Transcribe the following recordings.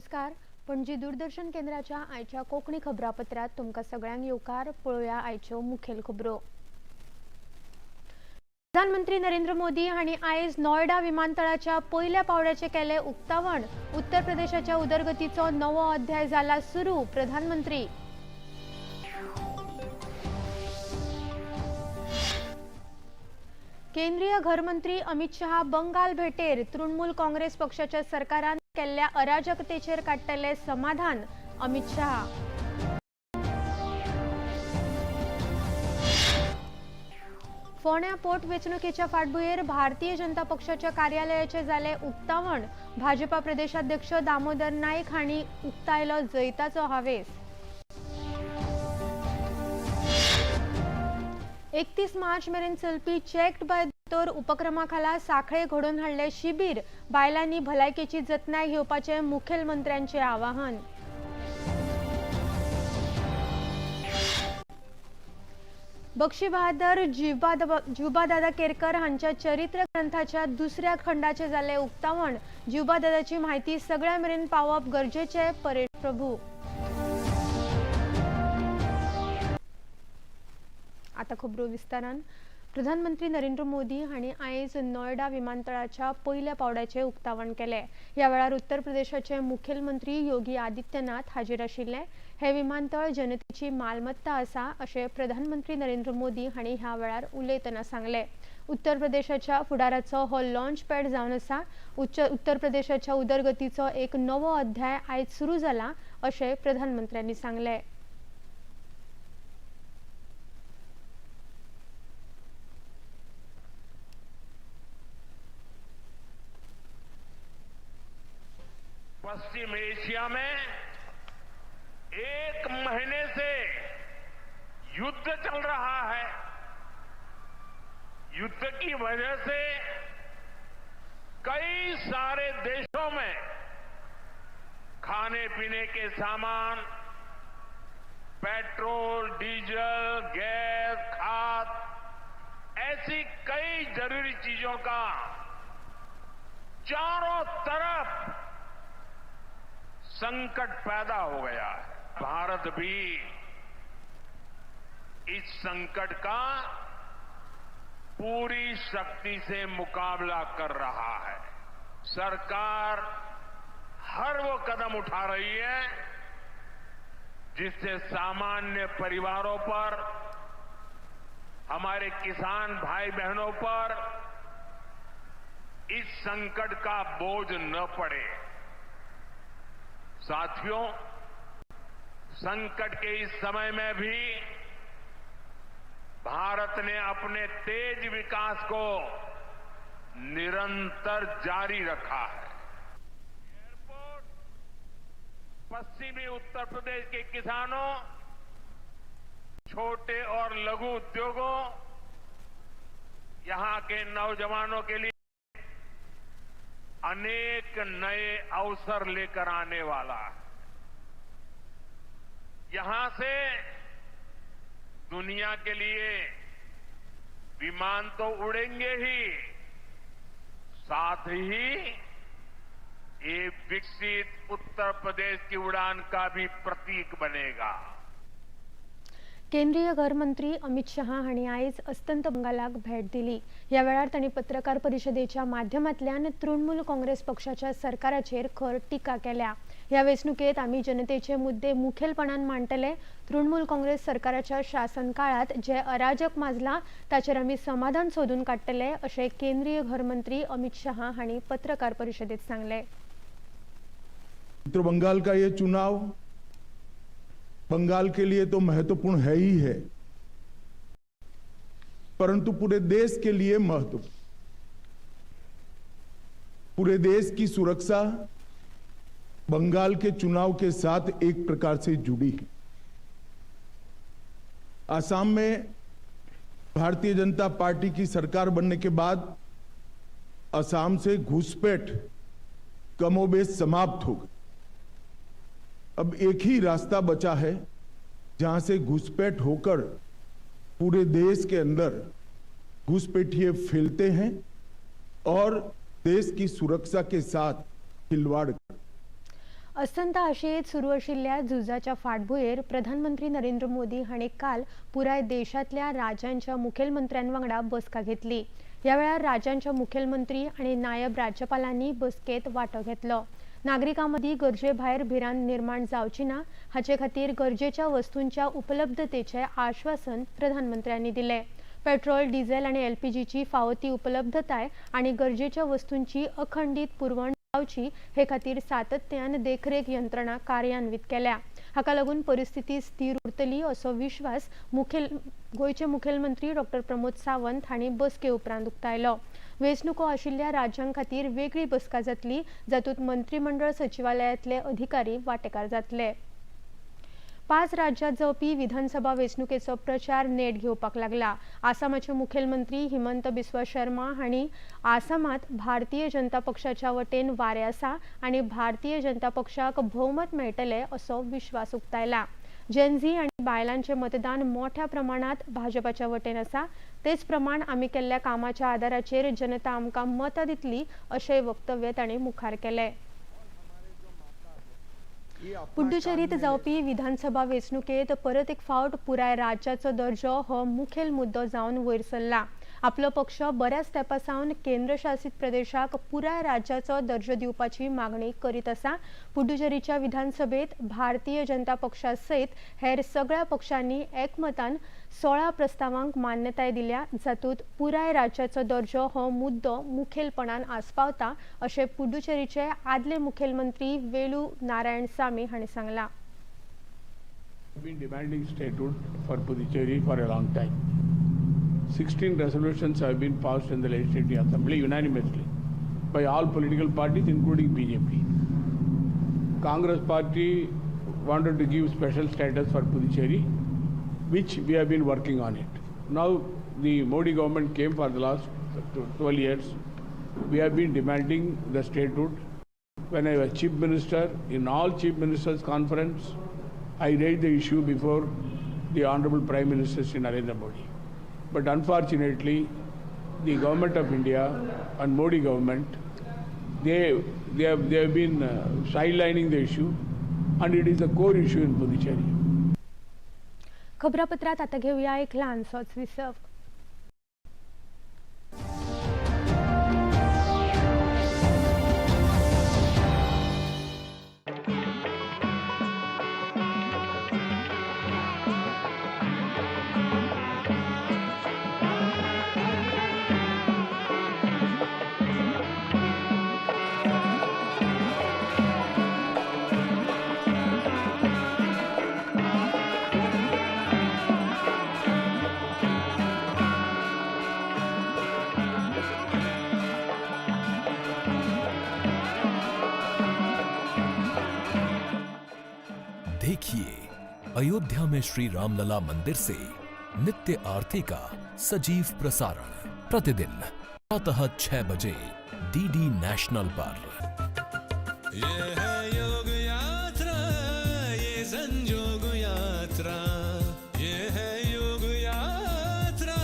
नमस्कार. पणजी दूरदर्शन केंद्राच्या आयच्या कोंकणी खबरापत्रात तुमकां सगळ्यांक येवकार. पळोवया आयच्यो मुखेल खबरो. प्रधानमंत्री नरेंद्र मोदी हांणी आयज नोएडा विमानतळाच्या पयल्या पावड्याचे केले उक्तावण. उत्तर प्रदेशाच्या उदरगतीचो नवो अध्याय जाला सुरू. प्रधानमंत्री केंद्रीय घरमंत्री अमित शहा बंगाल भेटेर. तृणमूल काँग्रेस पक्षाच्या सरकारान केल्ल्या अराजकतेचेर काडटले समाधान. अमित शहा फोंड्या पोट वेंचणुकेच्या फाटभुंयेर भारतीय जनता पक्षाच्या कार्यालयाचे जाले उक्तावण. भाजपा प्रदेशाध्यक्ष दामोदर नायक हांणी उक्तायलो जैताचो हावेस. 31 मार्च मेरेन चलपी चेक्ड बाय दोतोर उपक्रमा खाला सांखळे घडोवन हाडले शिबीर. बायलांनी भलायकेची जतनाय घेवपाचे मुखेलमंत्र्यांचे आवाहन. बक्षी बहादर जिवबादादा केरकर हांच्या चरित्र ग्रंथाच्या दुसऱ्या खंडाचे जाले उक्तावण. जिवबादादाची म्हायती सगळ्या मेरेन पावप गरजेचे. परेश प्रभू. आता खबरो विस्तारान. प्रधानमंत्री नरेंद्र मोदी हांणी आयज नोएडा विमानतळाच्या पयल्या पावड्याचे उक्तावण केले. ह्या वेळार उत्तर प्रदेशाचे मुखेलमंत्री योगी आदित्यनाथ हाजीर आशिल्ले. हे विमानतळ जनतेची मालमत्ता आसा अशें प्रधानमंत्री नरेंद्र मोदी हांणी ह्या वेळार उलयतना सांगले. उत्तर प्रदेशाच्या फुडाराचो हो लॉन्च पॅड जावन आसा. उत्तर प्रदेशाच्या उदरगतीचो एक नवो अध्याय आयज सुरू जाला अशें प्रधानमंत्र्यांनी सांगले. पश्चिम एशिया में एक महीने से युद्ध चल रहा है. युद्ध की वजह से कई सारे देशों में खाने पीने के सामान, पेट्रोल, डीजल, गैस, खाद, ऐसी कई जरूरी चीजों का चारों तरफ संकट पैदा हो गया है. भारत भी इस संकट का पूरी शक्ति से मुकाबला कर रहा है. सरकार हर वो कदम उठा रही है जिससे सामान्य परिवारों पर, हमारे किसान भाई बहनों पर इस संकट का बोझ न पड़े. साथियों, संकट के इस समय में भी भारत ने अपने तेज विकास को निरंतर जारी रखा है. एयरपोर्ट पश्चिमी उत्तर प्रदेश के किसानों, छोटे और लघु उद्योगों, यहां के नौजवानों के लिए अनेक नए अवसर लेकर आने वाला है. यहां से दुनिया के लिए विमान तो उड़ेंगे ही, साथ ही ये विकसित उत्तर प्रदेश की उड़ान का भी प्रतीक बनेगा. केंद्रीय घरमंत्री अमित शहा हांणी आयज अस्तंत बंगालाक भेट दिली. ह्या वेळार तांणी पत्रकार परिशदेच्या माध्यमांतल्यान तृणमूल काँग्रेस पक्षाच्या सरकाराचेर खर टिका केल्या. ह्या वेंचणुकेत आमी जनतेचे मुद्दे मुखेलपणान मांडटले. तृणमूल काँग्रेस सरकाराच्या शासन काळात जे अराजक माजला ताचेर आमी समाधान सोदून काडटले अशें केंद्रीय घरमंत्री अमित शहा हांणी पत्रकार परिशदेत सांगले. उत्तर बंगाल का ये चुनाव बंगाल के लिए तो महत्वपूर्ण है ही है, परंतु पूरे देश के लिए महत्वपूर्ण. पूरे देश की सुरक्षा बंगाल के चुनाव के साथ एक प्रकार से जुड़ी है. असम में भारतीय जनता पार्टी की सरकार बनने के बाद असम से घुसपैठ कमोबेश समाप्त हो गई. अब एक ही रास्ता बचा है जहां से घुसपैठ होकर पूरे देश के अंदर घुसपैठिए फैलते हैं और देश की सुरक्षा के साथ खिलवाड़. अस्तंत आशियेत सुरू आशिल्ल्या झुजाच्या फाटभुंयेर प्रधानमंत्री नरेंद्र मोदी हांणी काल पुराय देशांतल्या राज्यांच्या मुखेलमंत्र्यांवांगडा बसका घेतली। ह्या वेळार राज्यांच्या मुखेलमंत्री आनी नायब राज्यपालांनी बसकेत वांटो घेतलो। नागरिकांमदीं गरजे भायर भिरांत निर्माण जावची ना हाचे खातीर गरजेच्या वस्तूंच्या उपलब्धतेचें आश्वासन प्रधानमंत्र्यांनी दिलें। पेट्रोल, डिझेल आनी एलपीजीची फावो ती उपलब्धताय आनी गरजेच्या वस्तूंची अखंडीत पुरवण जावची हे खातीर सातत्यान देखरेख यंत्रणा कार्यान्वित केल्या। हाका लागून परिस्थिती स्थिर उरतली असो विश्वास गोयचे मुखेलमंत्री डॉ. प्रमोद सावंत हांणी बसके उपरांत उक्तायलो। वेंचणुको आशिल्ल्या राज्यां खातीर वेगळी बसका जातली, जातूंत मंत्रिमंडळ सचिवालयातले अधिकारी वांटेकार जातले। 5 राज्यांत जावपी विधानसभा वेंचणुकेचो प्रचार नेट घेवपाक लागला। आसामाचे मुखेलमंत्री हिमंत बिस्वा शर्मा हांणी आसामात भारतीय जनता पक्षाच्या वटेन वारें आसा आनी भारतीय जनता पक्षाक भोवमत मेळटले असो विश्वास उक्तायला। जेनझी आनी बायलांचे मतदान मोठ्या प्रमाणात भाजपाच्या वटेन आसा। तेच प्रमाण आमी केल्ल्या कामाच्या आदाराचेर जनता आमकां मतां दितली अशें वक्तव्य तांणी मुखार केलें। पुडुचेरीत जावपी विधानसभा वेंचणुकेत परत एक फावट पुराय राज्याचो दर्जो हो मुखेल मुद्दो जावन वयर सरला। आपलो पक्ष बऱ्याच तेंपासावन केंद्रशासित प्रदेशाक पुराय राज्याचो दर्जो दिवपाची मागणी करीत आसा। पुडुचेरीच्या विधानसभेत भारतीय जनता पक्षा सयत हेर सगळ्या पक्षांनी एकमतान 16 प्रस्तावांक मान्यताय दिल्या, जातूंत पुराय राज्याचो दर्जो हो मुद्दो मुखेलपणान आस्पावता अशें पुडुचेरीचे आदले मुखेलमंत्री वेलू नारायणसामी हांणी सांगलां। Been demanding statehood for Puducherry for a long time. 16 resolutions have been passed in the Legislative Assembly unanimously by all political parties, including BJP. Congress Party wanted to give special status for Puducherry, which we have been working on it. Now the Modi government came for the last 12 years. We have been demanding the statehood. When I was Chief Minister, in all Chief Ministers' conference, I raised the issue before the Honorable Prime Minister Shri Narendra Modi. But unfortunately, the government of India and Modi government, they have been sidelining the issue, and it is a core issue in Puducherry. खबरापत्रात आता घेऊया एक लहानसोच विसव। देखिए अयोध्या में श्री रामलला मंदिर से नित्य आरती का सजीव प्रसारण प्रतिदिन प्रातः 6 बजे डीडी नेशनल पर। ये है योग यात्रा, ये संयोग यात्रा, ये है योग यात्रा।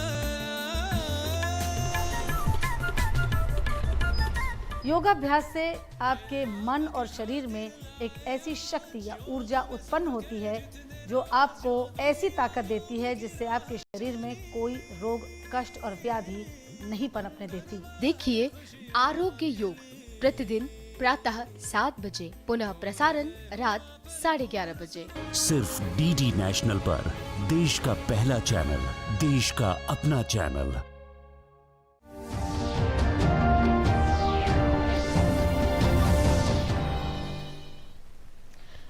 योगाभ्यास से आपके मन और शरीर में एक ऐसी शक्ति या ऊर्जा उत्पन्न होती है जो आपको ऐसी ताकत देती है जिससे आपके शरीर में कोई रोग, कष्ट और व्याधि नहीं पनपने देती। देखिए आरोग्य योग प्रतिदिन प्रातः 7 बजे, पुनः प्रसारण रात 11:30 बजे, सिर्फ डीडी नेशनल पर। देश का पहला चैनल, देश का अपना चैनल।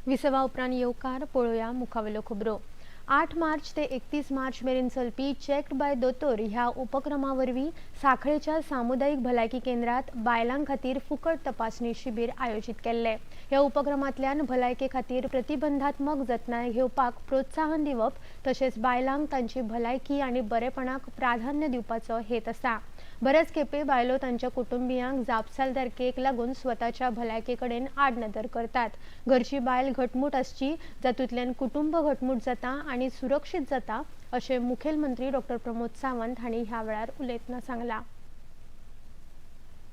विसवा उपरांत येवकार पळोवया मुखावेल्यो खबरो। 8 मार्च ते 31 मार्च मेरेन चलपी चेक्ड बाय दोतोर ह्या उपक्रमा वरवीं सांखळेच्या सामुदायिक भलायकी केंद्रात बायलां खातीर फुकट तपासणी शिबीर आयोजीत केल्ले। ह्या उपक्रमांतल्यान भलायके खातीर प्रतिबंधात्मक जतनाय घेवपाक प्रोत्साहन दिवप तशेंच बायलांक तांची भलायकी आनी बरेपणाक प्राधान्य दिवपाचो हेत आसा। बरेच खेपे बायलो तांच्या कुटुंबियांक जापसालदारकेक लागून स्वताच्या भलायके कडेन आडनदर करतात। घरची बायल घटमूट आसची, जातूंतल्यान कुटुंब घटमूट जाता आनी सुरक्षीत जाता अशें मुखेलमंत्री डॉ. प्रमोद सावंत हांणी ह्या वेळार उलयतना सांगलां।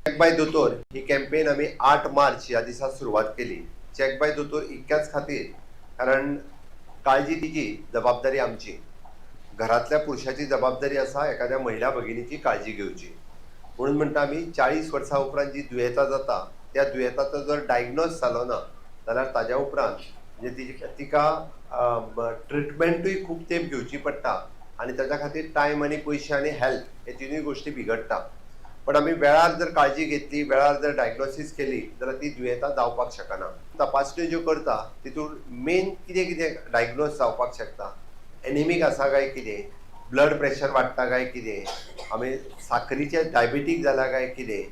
चेक बाय दोतोर ही कॅम्पेन आम्ही 8 मार्च या दिसा सुरुवात केली चेक बाय दोतोर इतक्याच खातीर कारण काळजी तिची जबाबदारी आमची, घरातल्या पुरुषाची जबाबदारी आसा एखाद्या महिला भगिनीची काळजी घेवची. म्हणून म्हणटा आमी 40 वर्सां उपरांत जी दुयेंतां जाता त्या दुयेंताचो जर डायग्नोज जालो ना जाल्यार ताज्या उपरांत म्हणजे तिका ट्रिटमेंटूय खूब तेंप घेवची पडटा आनी ताच्या खातीर टायम आनी पयशे आनी हेल्थ हे तिनूय गोश्टी बिगडटा. पण आमी वेळार जर काळजी घेतली, वेळार जर डायग्नोसीस केली जाल्यार ती दुयेंतां जावपाक शकना. तपासण्यो ज्यो करता तितून मेन कितें कितें डायग्नोज जावपाक शकता, एनिमीक आसा काय कितें, ब्लड प्रेशर वाडटा काय कितें, आमी साखरीचे डायबिटीक जाला काय कितें,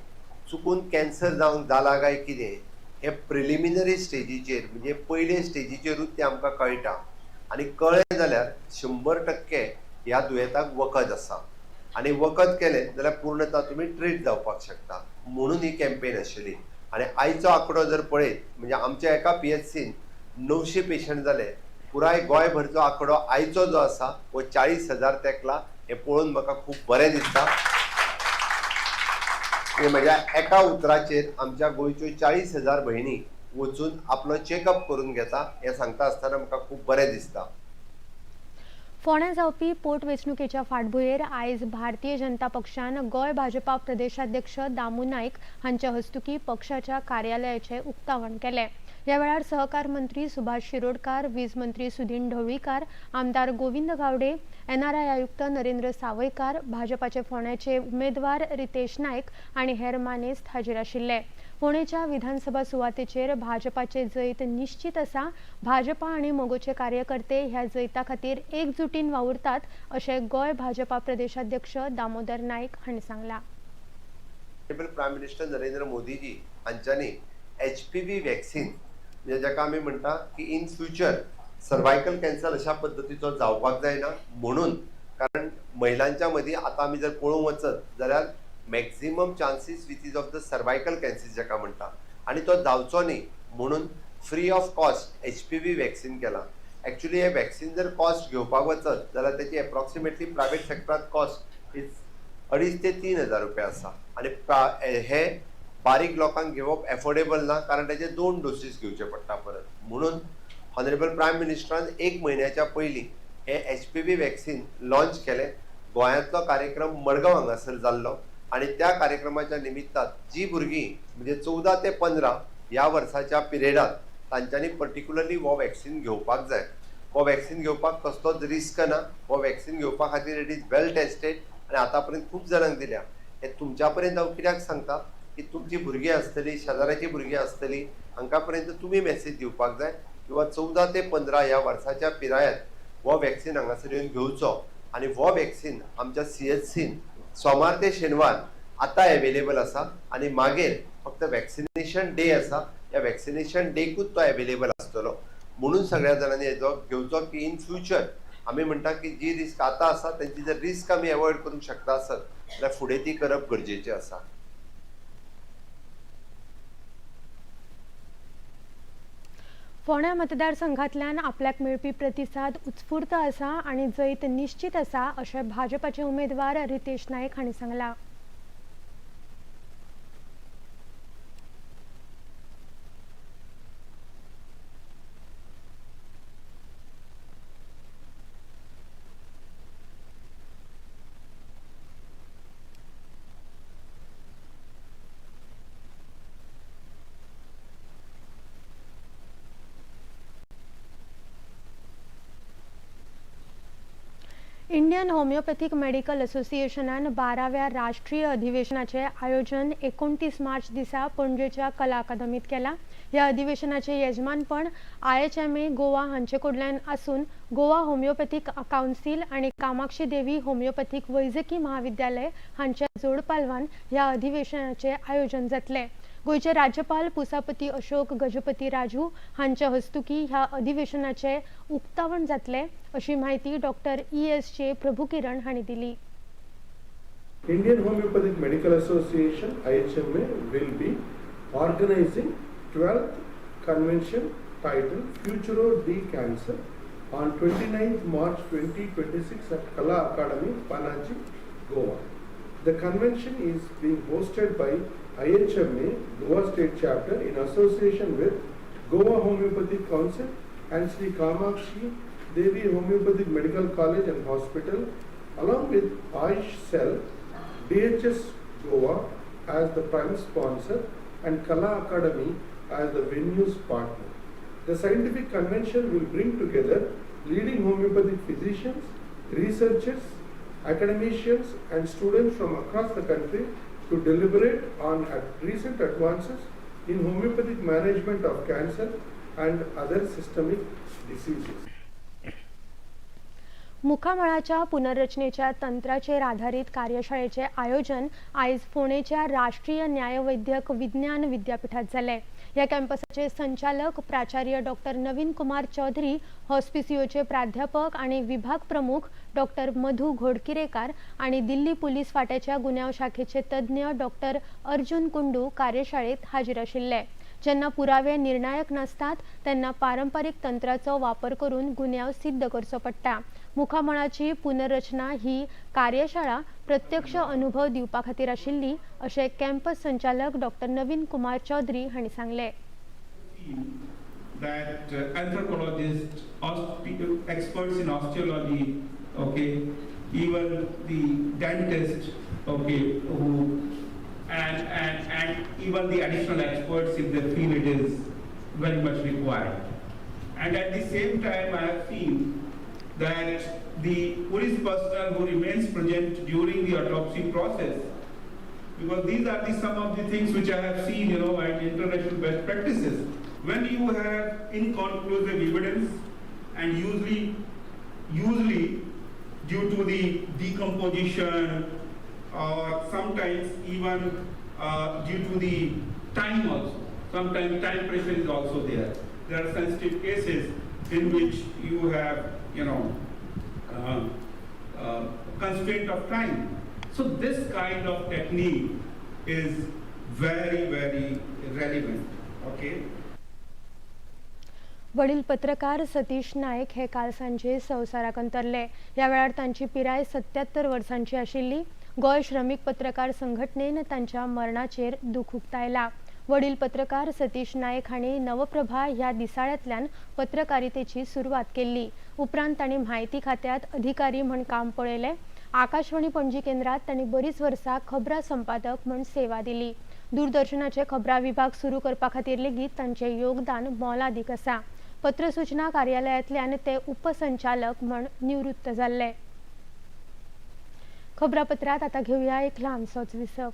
चुकून कॅन्सर जावंक जाला काय कितें, हे प्रिलिमिनरी स्टेजीचेर म्हणजे पयले स्टेजीचेरूच ते आमकां कळटा. आनी कळ्ळें जाल्यार 100% ह्या दुयेंताक वखद आसा आनी वखद केलें जाल्यार पूर्णता तुमी ट्रीट जावपाक शकता. म्हणून ही कॅम्पेन आशिल्ली. आनी आयचो आंकडो जर पळयत म्हणजे आमच्या एका PHCन 900 पेशंट जाले. पुराय गोंयभरचो आंकडो आयचो जो आसा वो 40,000 तेंकला. हे पळोवन म्हाका खूब बरें दिसता. म्हज्या एका उतराचेर आमच्या गोंयच्यो 40,000 भयणी वचून आपलो चेकअप करून घेता हें सांगता आसतना म्हाका खूब बरें दिसता. फोंड्यां जावपी पोटवेंचणुकेच्या फाटभुंयेर आयज भारतीय जनता पक्षान गोंय भाजपा प्रदेशाध्यक्ष दामू नायक हांच्या हस्तुकी पक्षाच्या कार्यालयाचे उक्तावण केले. ह्या वेळार सहकार मंत्री सुभाष शिरोडकार, वीज मंत्री सुदीन ढवळीकार, आमदार गोविंद गावडे, NRI आयुक्त नरेंद्र सावयकार, भाजपाचे फोंड्याचे उमेदवार रितेश नायक आनी हेर मानेस्त हाजीर आशिल्ले. फोंडेच्या विधानसभा सुवातेचेर भाजपाचे जैत निश्चित आसा. भाजपा आनी मोगोचे कार्यकर्ते ह्या जैता खातीर एकजुटीन वावुरतात अशें गोंय भाजपा प्रदेशाध्यक्ष दामोदर नायक हांणी सांगलां. प्रायम मिनिस्टर नरेंद्र मोदीजी हांच्यांनी HPV वॅक्सीन म्हणजे जाका आमी म्हणटा की इन फ्युचर सर्वायकल कॅन्सर अशा पद्दतीचो जावपाक जायना म्हणून, कारण महिलांच्या मदीं आतां आमी जर पळोवंक वचत जाल्यार maximum chances width of the cervical cancer जाका म्हणटा आनी तो जावचो न्ही म्हणून free of cost HPV vaccine केला. एक्चुअली हे वॅक्सीन जर कॉस्ट घेवपाक वचत जाल्यार त्याची एप्रॉक्सिमेटली प्रायवेट सेक्टरांत कॉस्ट इज 2,500 ते 3,000 रुपया आसा आनी हे बारीक लोकांक घेवप एफोर्डेबल ना कारण त्याचे 2 डोसीस घेवचे पडटा परत. म्हणून ऑनरेबल प्रायम मिनिस्टरान 1 म्हयन्याच्या पयलीं हे HPV वॅक्सीन लॉन्च केले. गोंयांतलो कार्यक्रम मडगांव हांगासर जाल्लो आनी त्या कार्यक्रमाच्या निमित्तान जी भुरगीं म्हणजे 14 ते 15 ह्या वर्साच्या पिरियडात तांच्यांनी पर्टिक्युलरली हो वॅक्सीन घेवपाक जाय. हो वॅक्सीन घेवपाक कसलोच रिस्क ना. हो वॅक्सीन घेवपा खातीर इट इज वेल टेस्टेड आनी आतां पर्यंत खूब जाणांक दिल्या. हे तुमच्या पर्यंत हांव कित्याक सांगता की तुमची भुरगीं आसतली, शेजाऱ्याची भुरगीं आसतली, हांकां पर्यंत तुमी मेसेज दिवपाक जाय किंवा 14 ते 15 ह्या वर्साच्या पिरायेंत हो वॅक्सीन हांगासर येवन घेवचो. आनी हो वॅक्सीन आमच्या CHCन सोमार ते शेनवार आतां एवेलेबल आसा आनी मागीर फक्त वॅक्सिनेशन डे आसा. ह्या वॅक्सिनेशन डेकूच तो एवेलेबल आसतलो. म्हणून सगळ्या जाणांनी हेजो घेवचो की इन फ्युचर आमी म्हणटा की जी रिस्क आतां आसा तेंची जर रिस्क आमी एवॉयड करूंक शकता आसत जाल्यार फुडें ती करप गरजेचें आसा. फोंड्या मतदारसंघांतल्यान आपल्याक मेळपी प्रतिसाद उत्स्फूर्त आसा आनी जैत निश्चित आसा अशें भाजपाचे उमेदवार रितेश नायक हांणी सांगलां. इंडियन होमिओपॅथिक मेडिकल असोसिएशनान 12व्या राष्ट्रीय अधिवेशनाचे आयोजन 29 मार्च दिसा पणजेच्या कला अकादमीत केला. ह्या अधिवेशनाचे येजमानपण IHMA गोवा हांचे कडल्यान आसून गोवा होमिओपॅथिक काउन्सिल आणि कामाक्षी देवी होमिओपॅथिक वैजकी महाविद्यालय हांच्या जोड पालवान ह्या अधिवेशनाचे आयोजन जातले. गोयचे राज्यपाल पुसापती अशोक गजपती राजू हांच्या हस्तुकी ह्या अधिवेशनाचे उक्तावण जातले अशी माहिती डॉक्टर ESJ प्रभुकिरण हांणी दिली. Indian Homeopathic Medical Association IHMA will be organizing 12th convention titled Futuro de Cancer on 29th March 2026 at Kala Academy, Panaji, Goa. The convention is being hosted by IHMA Goa State Chapter in association with Goa Homeopathic Council and Sri Kamakshi Devi Homeopathic Medical College and Hospital, along with Ayush Cell, DHS Goa as the prime sponsor and Kala Academy as the venue's partner. The scientific convention will bring together leading homeopathic physicians, researchers, academicians and students from across the country to deliberate on recent advances in homeopathic management of cancer and other systemic diseases. मुखामळाच्या पुनर्रचनेच्या तंत्राचेर आधारित कार्यशाळेचे आयोजन आयज पुणेच्या राष्ट्रीय न्यायवैद्यक विज्ञान विद्यापीठात जाले। या कॅम्पसाचे संचालक प्राचार्य डॉक्टर नवीन कुमार चौधरी, हॉस्पिसियोचे प्राध्यापक आणि विभाग प्रमुख डॉक्टर मधु घोडकिरेकार आणि दिल्ली पोलीस फाट्याच्या गुन्यांव शाखेचे तज्ञ डॉक्टर अर्जुन कुंडू कार्यशाळेत हाजीर आशिल्ले। ज्यांना पुरावे निर्णायक नसतात त्यांना पारंपरिक तंत्राचो वापर करून गुन्यांव सिद्ध करचो पडटा। मुखामळाची पुनर्रचना ही कार्यशाळा प्रत्यक्ष अनुभव दिवपा खातीर आशिल्ली अशें कॅम्पस संचालक डॉक्टर नवीन कुमार चौधरी हांणी सांगले। That anthropologists, experts in osteology, okay, even the dentists, okay, who and even the additional experts if they feel it is very much required. And at the same time, I have seen that the police personnel who remains present during the autopsy process, because these are some of the things which I have seen, and international best practices. When you have inconclusive evidence, and usually due to the decomposition, or sometimes even due to the time also. Sometimes time pressure is also there. There are sensitive cases in which you have, constraint of time. So this kind of technique is very, very relevant. Okay. वडील पत्रकार सतीश नायक हे काल सांजे संवसाराक अंतरले। या वेळार तांची पिराय 77 वर्सांची आशिल्ली। गोय श्रमिक पत्रकार संघटनेन तांच्या मरणाचेर दुख उक्तायला। वडील पत्रकार सतीश नायक हांणी नवप्रभा ह्या दिसाळ्यांतल्यान पत्रकारितेची सुरवात केल्ली। उपरांत तांणी म्हायती खात्यात अधिकारी म्हूण काम पळयलें। आकाशवाणी पणजी केंद्रात तांणी बरीच वर्सां खबरां संपादक म्हूण सेवा दिली। दूरदर्शनाचे खबरां विभाग सुरू करपा खातीर लेगीत तांचें योगदान मोलादीक आसा। पत्रसूचना कार्यालयांतल्यान ते उपसंचालक म्हूण निवृत्त जाल्ले। खबरापत्रात आता घेऊया एक ल्हानसोच विसव।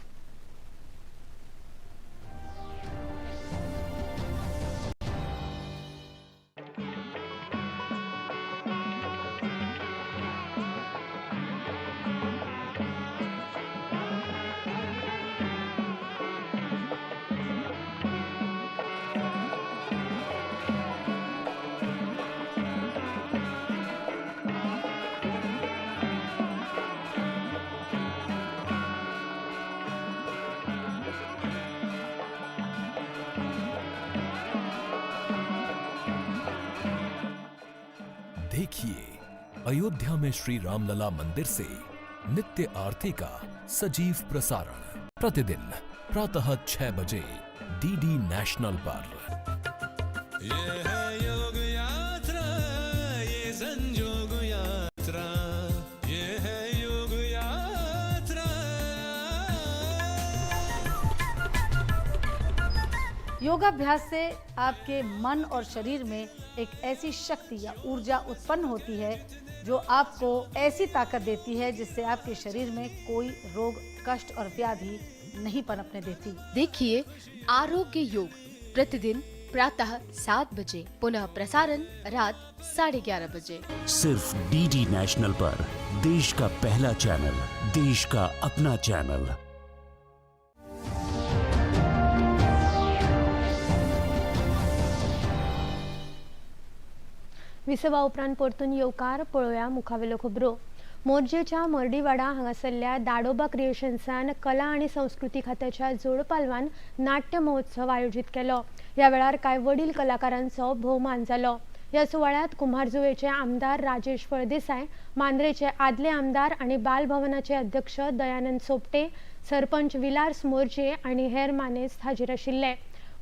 देखिए अयोध्या में श्री रामलला मंदिर से नित्य आरती का सजीव प्रसारण प्रतिदिन प्रातः 6 बजे डीडी नेशनल पर। ये है योग यात्रा, ये संयोग यात्रा, ये है योग यात्रा। योगाभ्यास से आपके मन और शरीर में एक ऐसी शक्ति या ऊर्जा उत्पन्न होती है जो आपको ऐसी ताकत देती है जिससे आपके शरीर में कोई रोग, कष्ट और व्याधि नहीं पनपने देती। देखिए आरोग्य योग प्रतिदिन प्रातः 7 बजे, पुनः प्रसारण रात 11:30 बजे। सिर्फ डीडी नेशनल पर, देश का पहला चैनल, देश का अपना चैनल। विसवा उपरांत परतून येवकार पळोवया मुखावेल्यो खबरो। मोरजेच्या मर्डीवाडा हांगासरल्या दाडोबा क्रिएशन्सान कला आणि संस्कृती खात्याच्या जोड पालवान नाट्य महोत्सव आयोजित केलो। या वेळार कांय वडील कलाकारांचो भोवमान जालो। या सुवाळ्यात कुंभारजुवेचे आमदार राजेश फळदेसाय, मांद्रेचे आदले आमदार आणि बालभवनाचे अध्यक्ष दयानंद सोपटे, सरपंच विलास मोर्जे आणि हेर मानेस्त हाजीर आशिल्ले।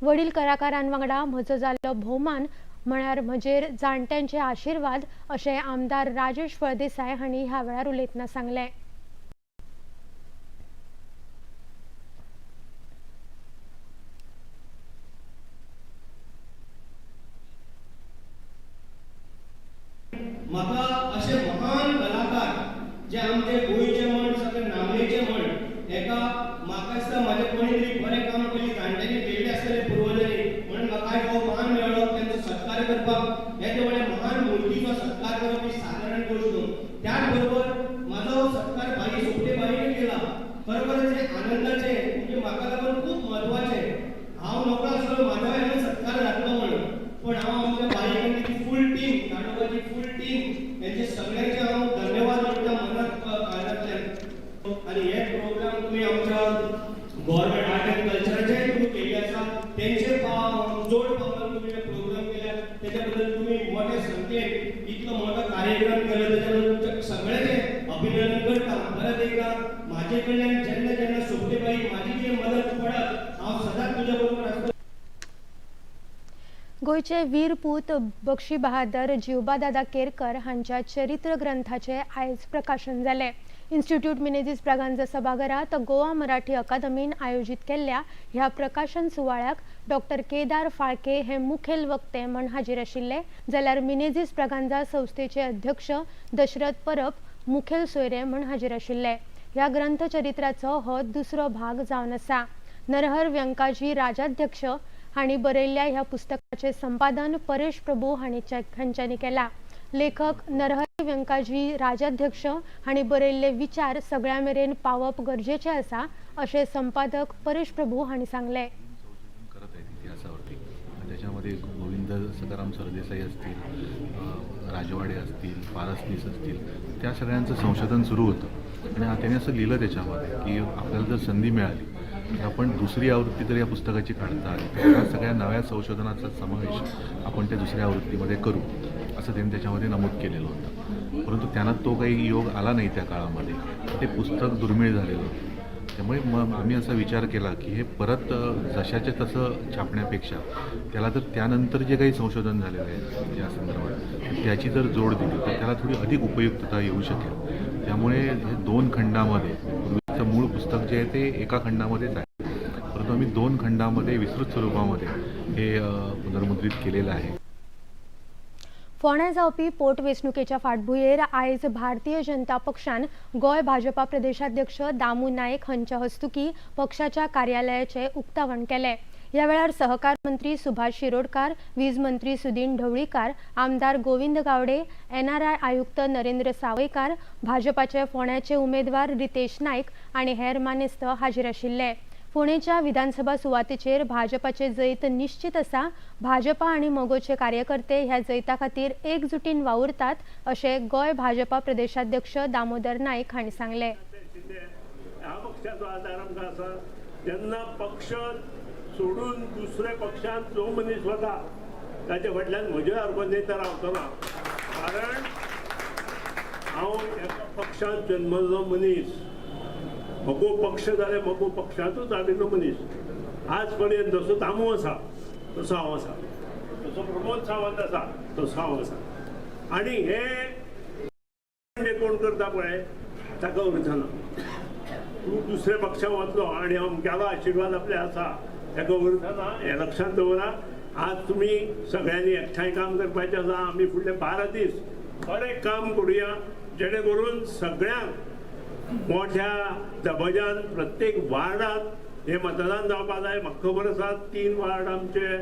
वडील कलाकारांवांगडा म्हजो जाल्लो भोवमान म्हळ्यार म्हजेर जाणट्यांचे आशीर्वाद अशें आमदार राजेश फळदेसाय हांणी ह्या वेळार उलयतना सांगलें. म्हाका अशे महान कलाकार जे आमचे गोंयचे म्हण सगळे नामनेचे म्हण एका म्हाका दिसता म्हाजे कोणी तरी बरें काम पयलीं जाणट्यांनी केल्लें आसतलें पुर्वजांनी म्हणून म्हाका हो मान मेळ्ळो तांचो सत्कार करपाक. हे व्हडले महान मुर्तीचो सत्कार करप ही सादारण गोश्ट न्हू. त्याच बरोबर म्हाजो सत्कार भाई सोपटे बाईन केला. खरोखरच हे आनंदाचे म्हणजे म्हाका लागून खूब म्हत्वाचें. हांव नोकळो आसलो म्हाजो हांवें सत्कार घातलो म्हणून, पण हांव आमच्या bike full team तालुकाची full team यांचे सगळ्यांचे हांव धन्यवाद म्हणटा मनात काळजांतल्यान. आणि हे प्रोग्राम तुम्ही आमच्या गव्हर्नमेंट आर्ट अँड कल्चराचे तुम्ही केले आसा तेंचे जोड पावलां तुम्ही हे प्रोग्राम केल्या त्याच्या बद्दल तुम्ही मोठ्या संख्येन इतलो मोठो कार्यक्रम केलो त्याच्या बद्दल सगळ्यांचे अभिनंदन करता. परत एकदा माझे कडल्यान जेन्ना जेन्ना सोपटेबाई माझी कितें मदत पडत हांव सदांच तुज्या बरोबर आसतलो. गोयचे वीरपूत बक्षी बहादर जीवबादादा केरकर हांच्या चरित्र ग्रंथाचे आयज प्रकाशन जाले. इन्स्टिट्यूट मिनेझीस ब्रागांझा सभाघरात गोवा मराठी अकादमीन आयोजित केल्ल्या ह्या प्रकाशन सुवाळ्याक डॉक्टर केदार फाळके हे मुखेल वक्ते म्हण हाजीर आशिल्ले, जाल्यार मिनेझीस ब्रागांझा संस्थेचे अध्यक्ष दशरथ परब मुखेल सोयरे म्हण हाजीर आशिल्ले. ह्या ग्रंथचरित्राचो हो दुसरो भाग जावन आसा. नरहर व्यंकाजी राजाध्यक्ष हांणी बरयल्ल्या ह्या पुस्तकाचे संपादन परेश प्रभू हांच्यांनी केला. लेखक नरहरी व्यंकाजी राजाध्यक्ष हांणी बरयल्ले विचार सगळ्या मेरेन पावप गरजेचे आसा अशें संपादक परेश प्रभू हांणी सांगले. करत आहेत इतिहासावरती त्याच्यामध्ये गोविंद सदाराम सरदेसाई असतील, राजवाडे असतील, पारसनीस असतील, त्या सगळ्यांचं संशोधन सुरू होतं आणि त्याने असं लिहिलं त्याच्यामध्ये की आपल्याला जर संधी मिळाली तर आपण दुसरी आवृत्ती तर या पुस्तकाची काढता आली तर त्या सगळ्या नव्या संशोधनाचा समावेश आपण त्या दुसऱ्या आवृत्तीमध्ये करू असं त्यांनी त्याच्यामध्ये नमूद केलेलं होतं. परंतु त्यांना तो काही योग आला नाही त्या काळामध्ये. ते पुस्तक दुर्मिळ झालेलं होतं. त्यामुळे मग आम्ही असा विचार केला की हे परत जशाचे तसं छापण्यापेक्षा त्याला तर त्यानंतर जे काही संशोधन झालेलं आहे या संदर्भात त्याची जर जोड दिली तर त्याला थोडी अधिक उपयुक्तता येऊ शकेल. त्यामुळे हे 2 खंडामध्ये पूर्वीचं मूळ पुस्तक जे आहे ते एका खंडामध्येच आहे, परंतु आम्ही 2 खंडामध्ये विस्तृत स्वरूपामध्ये हे पुनर्मुद्रित केलेलं आहे. फोंड्या जावपी पोटवेंचणुकेच्या फाटभुंयेर आयज भारतीय जनता पक्षान गोंय भाजपा प्रदेशाध्यक्ष दामू नायक हांच्या हस्तुकी पक्षाच्या कार्यालयाचे उक्तावण केले. ह्या वेळार सहकार मंत्री सुभाष शिरोडकार, वीज मंत्री सुदीन ढवळीकार, आमदार गोविंद गावडे, NRI आयुक्त नरेंद्र सावयकार, भाजपाचे फोंड्याचे उमेदवार रितेश नायक आणि हेर मानेस्त हाजीर आशिल्ले. पुणेच्या विधानसभा सुवातेचेर भाजपाचे जैत निश्चित आसा. भाजपा आणि मोगोचे कार्यकर्ते ह्या जैता खातीर एकजुटीन वावुरतात अशें गोंय भाजपा प्रदेशाध्यक्ष दामोदर नायक हांणी सांगले. ह्या पक्षाचो आदार आमकां आसा. जेन्ना पक्ष सोडून दुसऱ्या पक्षांत जो मनीस वता ताचे फाटल्यान म्हज्या सारको नेता रावतलो. कारण हांव एका पक्षांत जन्मलो मनीस. मगो पक्ष जाल्यार मगो पक्षांतूच जाल्लो मनीस. आज पर्यंत जसो दामू आसा तसो हांव आसा, जसो प्रमोद सावंत आसा तसो हांव आसा. आनी हे कोण करता पळय ताका उरचना. तूं दुसऱ्या पक्षांत वतलो आनी अमक्यालो आशिर्वाद आपले आसा ताका उरचना. हें लक्षांत दवरा. आज तुमी सगळ्यांनी एकठांय काम करपाचें आसा. आमी फुडले 12 दीस बरें काम करुया जेणे करून सगळ्यांक मोठ्या दबाज्यान प्रत्येक वार्डात हे मतदान जावपाक जाय. म्हाका खबर आसा 3 वार्ड आमचे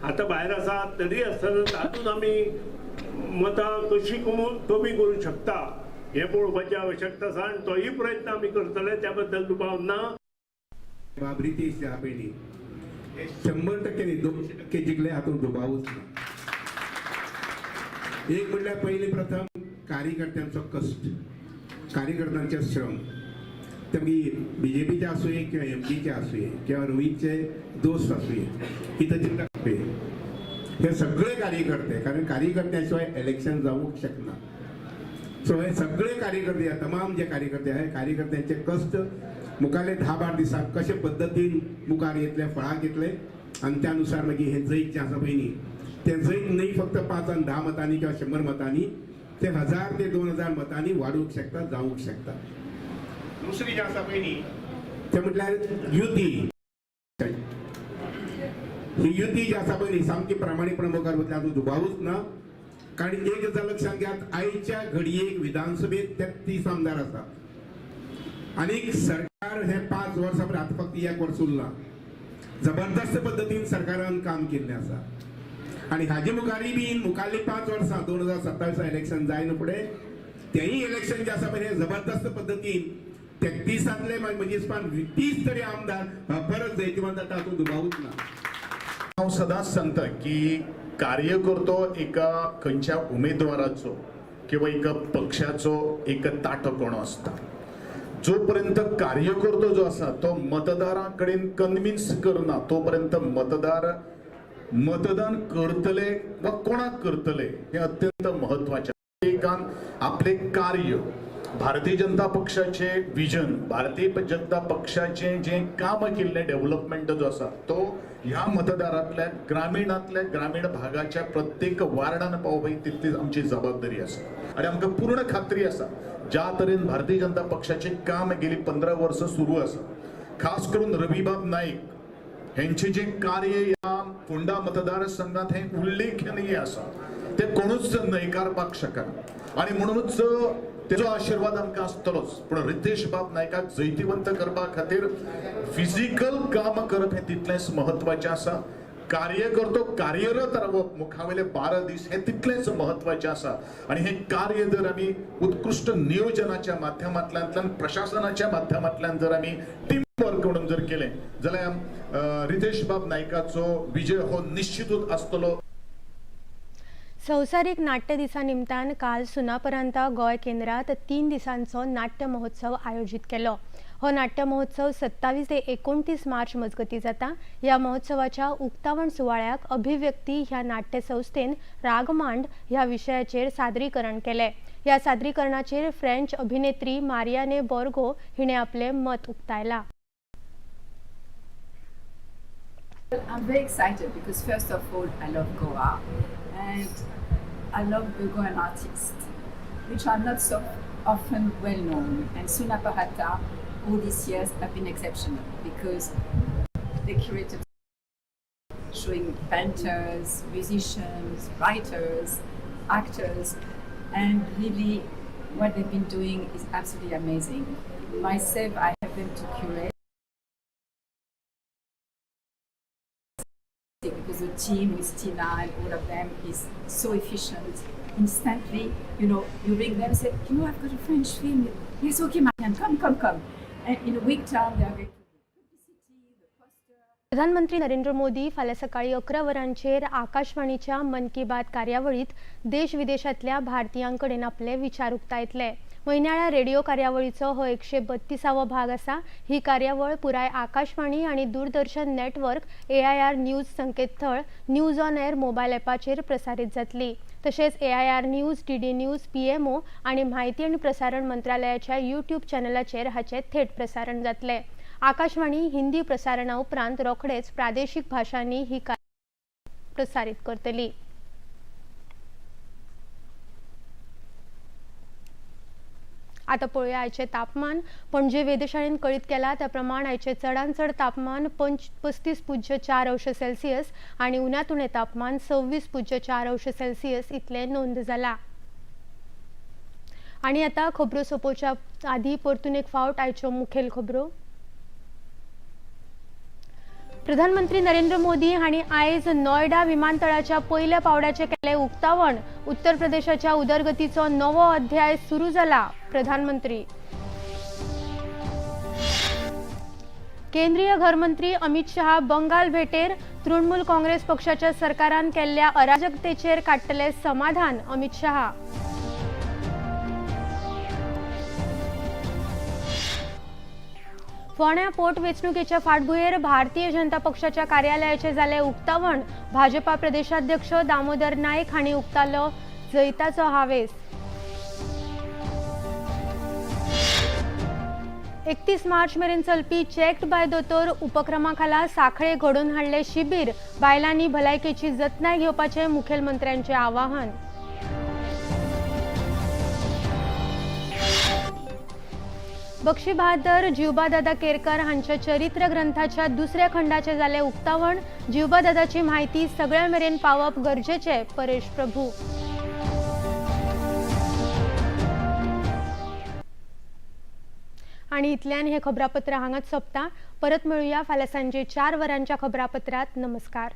आतां भायर आसात. तरी आसतना तातूंत आमी मतां कशी कमी करूंक शकता हे पळोवपाची आवश्यकता आसा आनी तोही प्रयत्न आमी करतले. त्या बद्दल दुबाव ना. बाबरी ते पेणी 100% न्ही 200% जिंकले हातूंत दुबावूच ना. एक म्हणल्यार पयलीं प्रथम कार्यकर्त्यांचो कश्ट, कार्यकर्त्यांचे श्रम. ते मागीर BJPचे आसूं किंवा MPचे आसूं किंवा रोहितचे दोस्त आसूं हितचिंतक हे सगळे कार्यकर्ते, कारण कार्यकर्त्या शिवाय इलेक्शन जावंक शकना. सो हे सगळे कार्यकर्ते तमाम जे कार्यकर्ते आहे कार्यकर्त्यांचे कष्ट मुखाले 10-12 दिसाक कशे पद्धतीन मुखार येतले, फळाक येतले आणि त्यानुसार मागीर हे जैत जे आसा पळय न्ही ते जैत न्ही फक्त 5 आणि 10 मतांनी किंवा 100 मतांनी ते 1000 ते 2000 मतांनी वाडूंक शकता जावंक शकता. दुसरी जे आसा पळय न्ही ते म्हटल्यार युती. ही युती जी आसा पळय न्ही सामकी प्रामाणीकपणान मुखार वतली हातूंत दुबावूच ना. कारण एक गजाल लक्षात घेयात आयच्या घडयेक विधानसभेत 33 आमदार आसा आनीक सरकार हे 5 वर्सां पर्यंत आतां फक्त 1 वर्स उरलां. जबरदस्त पद्दतीन सरकारान काम केल्लें आसा आनी हाजे मुखारी बी मुखारली 5 वर्सां 2027 इलेक्शन जायना फुडें तेंय इलेक्शन जे आसा पळय हे जबरदस्त पद्दतीन 33 म्हणजे हिसपान 30 तरी आमदार परत जैतिवंत जाता हातूंत दुबावूच ना. हांव सदांच सांगता की कार्यकर्तो एका खंयच्या उमेदवाराचो किंवा एका पक्षाचो एक ताटो कोणो आसता. जो पर्यंत कार्यकर्तो जो आसा तो मतदारां कडेन कन्विन्स करना तो पर्यंत मतदान करतले वा कोणाक करतले हे अत्यंत महत्वाचें. एकान आपले कार्य भारतीय जनता पक्षाचे विजन भारतीय जनता पक्षाचे जे काम केल्ले डेव्हलपमेंट जो आसा तो ह्या मतदारांतल्या ग्रामीण भागाच्या प्रत्येक वार्डान पावोवप तितलीच आमची जबाबदारी आसा. आनी आमकां पूर्ण खात्री आसा ज्या तरेन भारतीय जनता पक्षाचे काम गेली 15 वर्सां सुरू आसा खास करून रविबाब नाईक हेंचे जे कार्य ह्या फोंडा मतदारसंघात हे उल्लेखनीय आसा ते कोणूच न्हयकारपाक शकना. आनी म्हणूनच तेजो आशीर्वाद आमकां आसतलोच. पूण रितेश बाब नायकाक जैतिवंत करपा खातीर फिजिकल काम करप हे तितलेंच महत्वाचें आसा. कार्यकर्तो कार्यरत रावप मुखावेले 12 दीस हे तितलेंच महत्वाचें आसा. आनी हे कार्य जर आमी उत्कृष्ट नियोजनाच्या माध्यमांतल्यान प्रशासनाच्या माध्यमांतल्यान जर आमी टीम वर्क म्हणून जर केलें जाल्यार रितेश बाब नायकाचो विजय हो निश्चितूच आसतलो. संवसारीक नाट्य दिसा निमतान काल सुनापरान्ता गोंय केंद्रात 3 दिसांचो नाट्य महोत्सव आयोजीत केलो. हो नाट्य महोत्सव 27 ते 29 मार्च मजगती जाता. ह्या महोत्सवाच्या उक्तावण सुवाळ्याक अभिव्यक्ती ह्या नाट्य संस्थेन रागमांड ह्या विशयाचेर सादरीकरण केले. ह्या सादरीकरणाचेर फ्रेंच अभिनेत्री मारियाने बोर्गो हिणे आपले मत उक्तायला. I'm very excited because first of all I love Goa and I love the Goan artists which are not so often well known, and Sunaparata all these years have been exceptional because they curated showing painters, musicians, writers, actors, and really what they've been doing is absolutely amazing. Myself I have them to curate because the team with Tina and all of them is so efficient. Instantly, you ring them and say, I've got a French film. Yes, okay, Marianne, come. And in a week time, they are going to publicity, the poster. प्रधानमंत्री नरेंद्र मोदी फाल्यां सकाळी 11 वरांचेर आकाशवाणीच्या मन की बात कार्यावळीत देश विदेशातल्या भारतीयां कडेन आपले विचार उक्तायतले. म्हयन्याळ्या रेडिओ कार्यावळीचो हो 132वो भाग आसा. ही कार्यावळ पुराय आकाशवाणी आणि दूरदर्शन नेटवर्क AIR न्यूज संकेतथळ न्यूज ऑन एअर मोबायल ॲपाचेर प्रसारीत जातली. तशेंच AIR news, DD news, PMO आणि माहिती आणि प्रसारण मंत्रालयाच्या YouTube चॅनलाचेर हाचे थेट प्रसारण जातले. आकाशवाणी हिंदी प्रसारणा उपरांत रोखडेच प्रादेशिक भाषांनी ही कार्यावळ प्रसारीत करतली. आता पळोवया आयचे तापमान. पणजे वेधशाळेन कळीत केला त्या प्रमाण आयचे चडांत चड तापमान 35.4 अंश सेल्सियस आणि उण्यांत उणें तापमान 26.4 अंश सेल्सियस इतले नोंद जाला. आणि आता खबरो सोंपोवच्या आदी परतून एक फावट आयच्यो मुखेल खबरो. प्रधानमंत्री नरेंद्र मोदी हांणी आयज नोयडा विमानतळाच्या पयल्या पावड्याचे केले उक्तावण. उत्तर प्रदेशाच्या उदरगतीचो नवो अध्याय सुरू जाला. प्रधानमंत्री. केंद्रीय घरमंत्री अमित शहा बंगाल भेटेर. तृणमूल काँग्रेस पक्षाच्या सरकारान केल्ल्या अराजकतेचेर काडटले समाधान. अमित शहा. फोंड्या पोट वेंचणुकेच्या फाटभुंयेर भारतीय जनता पक्षाच्या कार्यालयाचे जाले उक्तावण. भाजपा प्रदेशाध्यक्ष दामोदर नायक हांणी उक्तायलो जैताचो हावेस. 31 मार्च मेरेन चलपी चेक्ड बाय दोतोर उपक्रमाखाला साखळे घडोवन हाडले शिबीर, बायलांनी भलायकेची जतनाय घेवपाचे मुखेलमंत्र्यांचे आवाहन. बक्षी बहादर जीवबादादा केरकर हांच्या चरित्र ग्रंथाच्या दुसऱ्या खंडाचे जाले उक्तावण. जीवबादादाची माहिती सगळ्या मेरेन पावप गरजेचे, परेश प्रभू. आणि इतल्यान हे खबरापत्र हांगाच सोंपता. परत मेळुया फाल्यां सांजे 4 वरांच्या खबरापत्रात. नमस्कार.